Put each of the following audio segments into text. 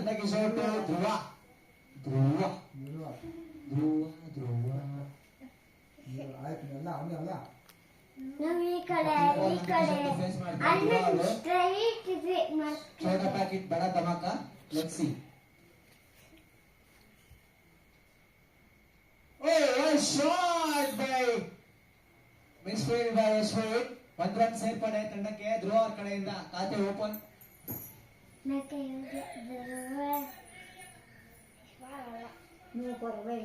Nandkishore to ಧ್ರುವ. ಧ್ರುವ ಧ್ರುವ ಆಯ್ತು ಎಲ್ಲ ಅವನೇ ಅಲ್ಲ. ನಾವು ಈ ಕಡೆ ಅಲ್ಲಿ ಸ್ಟ್ರೈಟ್ ಇದೆ. छोटा पैकेट बड़ा धमाका. Let's see. Oh, a shot by misfield by Ashwin. 1 run ಸೇರ್ಪಡೆ ತಂಡಕ್ಕೆ ಧ್ರುವ ಅವರ ಕಡೆಯಿಂದ ಖಾತೆ ಓಪನ್. ಮತ್ತೆ ಧ್ರುವ ನೀವು ಕೊರವೇ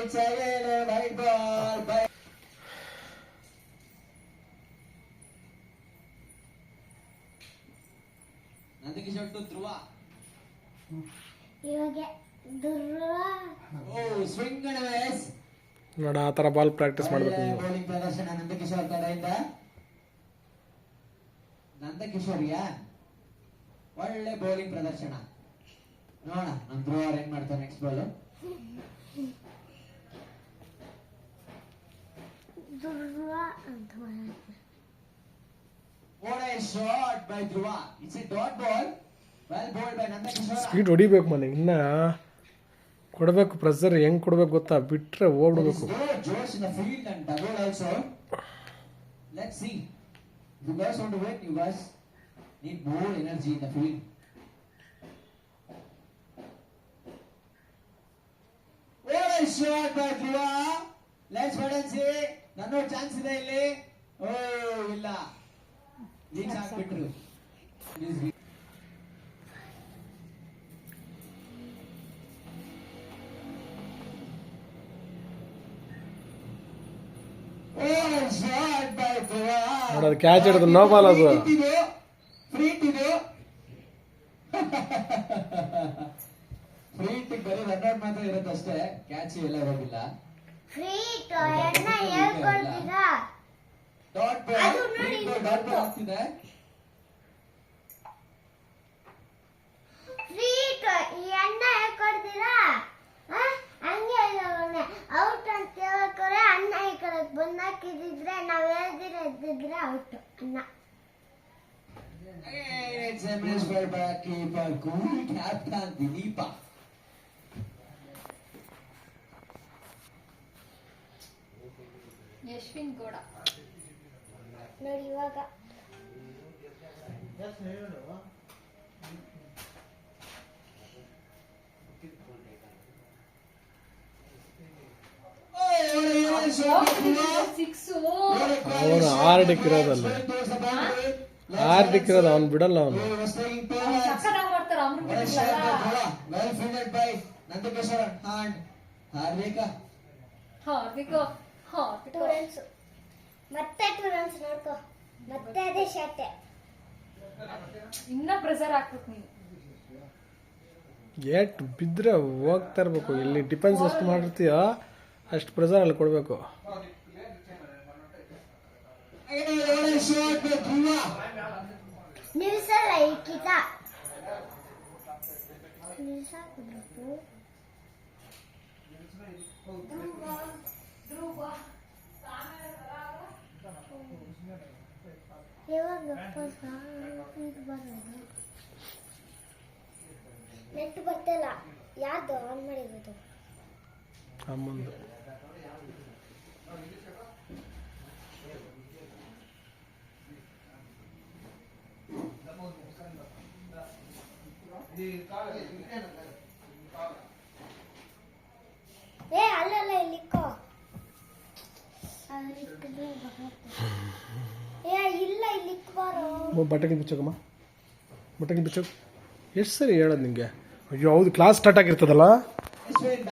It's again a white ball by Nandakishore to Dhruva. ಇವಾಗ ಧ್ರುವ ಸ್ವಿಂಗ್ ವೇಸ್ ನೋಡ ಆ ಥರ ಬಾಲ್ ಪ್ರಾಕ್ಟೀಸ್ ಮಾಡಬೇಕು. ಬೌಲಿಂಗ್ ಪ್ರದರ್ಶನ ನಂದಕಿಶೋರ್ ಕಡೆಯಿಂದ. ನಂದಕಿಶೋರ್ ಒಳ್ಳೆ ಬೌಲಿಂಗ್ ಪ್ರದರ್ಶನ. ನೋಡ ನಮ್ಮ ಧ್ರುವ ಅವ್ರು ಏನ್ ಮಾಡ್ತಾರೆ ನೆಕ್ಸ್ಟ್ ಬಾಲ್. ಧ್ರುವ ಅಂತ What a shot by Dhruva. It's a dot ball. Well bowled by Nandkishore. Speed ಹೊಡಿಬೇಕು ಮನೆ ಇನ್ನ ಕೊಡಬೇಕು. ಪ್ರೆಸರ್ ಹೆಂಗ್ ಕೊಡ್ಬೇಕು ಗೊತ್ತಾ, ಬಿಟ್ರೆ ಹೋಗ್ಬಿಡ್ಬೇಕು. Josh in the field and double also. Let's see. If you guys want to win, you guys need more energy in the field. What a shot by Dhruva. Let's wait and see. ನನ್ನೋ chance ಇದೆ ಇಲ್ಲಿ. ಓ ಇಲ್ಲ, ಲೀಚ್ ಹಾಕ್ಬಿಟ್ರು. ನೋಡೋದು catch ಹಿಡಿದು no ball ಅದು. ಫ್ರೀ ಇದು ಫ್ರೀ ಬರೀ ರನ್ ಮಾತ್ರ ಇರುತ್ತೆ ಅಷ್ಟೇ, ಕ್ಯಾಚ್ ಎಲ್ಲ ಇರೋದಿಲ್ಲ. ಫ್ರೀ ಎಣ್ಣ ಹೇಳ್ಕೊಳ್ತೀರಾ? ಡಾಟ್ ಬಾಲ್ ಆಗ್ತಿದೆ. ಫ್ರೀ ಎಣ್ಣ ಹೇಳ್ಕೊಡ್ತೀರಾ? ಹಂಗೆ ಔಟ್ ಅಂತ ಕೇಳ್ಕೊರೆ ಅಣ್ಣ ಈ ಕಡೆ ಬಂದಾಕಿದ್ರೆ ನಾವ್ ಹೇಳ್ದಿದ್ರೆ ಔಟ್ ಅಣ್ಣ. It's a miss by keeper. Cool captain Dileepa. Yashwin Gowda ನೋಡಿ ಇವಾಗ ಅವನು ಆರ್ಡಿಕ್ಕಿರೋದಲ್ಲಿ ಆರ್ಡಿಕ್ಕಿರೋದು ಅವ್ನು ಬಿಡಲ್ಲ. ಅವನು ಸಕ್ಕತ್ತಾಗಿ ಮಾಡ್ತಾರೆ Well fielded by Nandkishore and ಹಾರ್ದಿಕ. ಟೂ ರನ್ಸ್ ಮತ್ತೆ 2 runs ನೋಡ್ಕೋ. ಮತ್ತೆ ಅದೇ ಶಾಟ್. ಇನ್ನ ಪ್ರೆಸರ್ ಹಾಕ್ಬೇಕು ನೀನು. ಏಟ್ ಬಿದ್ದರೆ ಹೋಗ್ತಾ ಇರ್ಬೇಕು. ಇಲ್ಲಿ ಡಿಫೆನ್ಸ್ ಎಷ್ಟು ಮಾಡಿರ್ತೀಯೋ ಅಷ್ಟು ಪ್ರೆಸರ್ ಅಲ್ಲಿ ಕೊಡಬೇಕು. ನಿಲ್ಸಲ್ಲ ಈ ಕಿತ ನಿಲ್ಸಾಕಬೇಕು. ಇವಾಗ ನೆಟ್ ಬರ್ತಿಲ್ಲ. ಯಾವ್ದು ಆನ್ ಮಾಡಿರೋದು? ಅಮ್ಮಂದು ಅಲ್ಲಲ್ಲ ಇಲ್ಲಿಕ್ಕೋ. ಇಲ್ಲ ಇಲ್ಲಿಕ್ ಬಾರೋ. ಬಟ್ಟೆಗೆ ಬಿಚ್ಚೋಕಮ್ಮ, ಬಟ್ಟೆಗೆ ಬಿಚ್ಚೋಕು. ಎಷ್ಟು ಸರಿ ಹೇಳೋದು ನಿಂಗೆ? ಅಯ್ಯೋ ಹೌದು, ಕ್ಲಾಸ್ ಸ್ಟಾರ್ಟ್ ಆಗಿರ್ತದಲ್ಲ.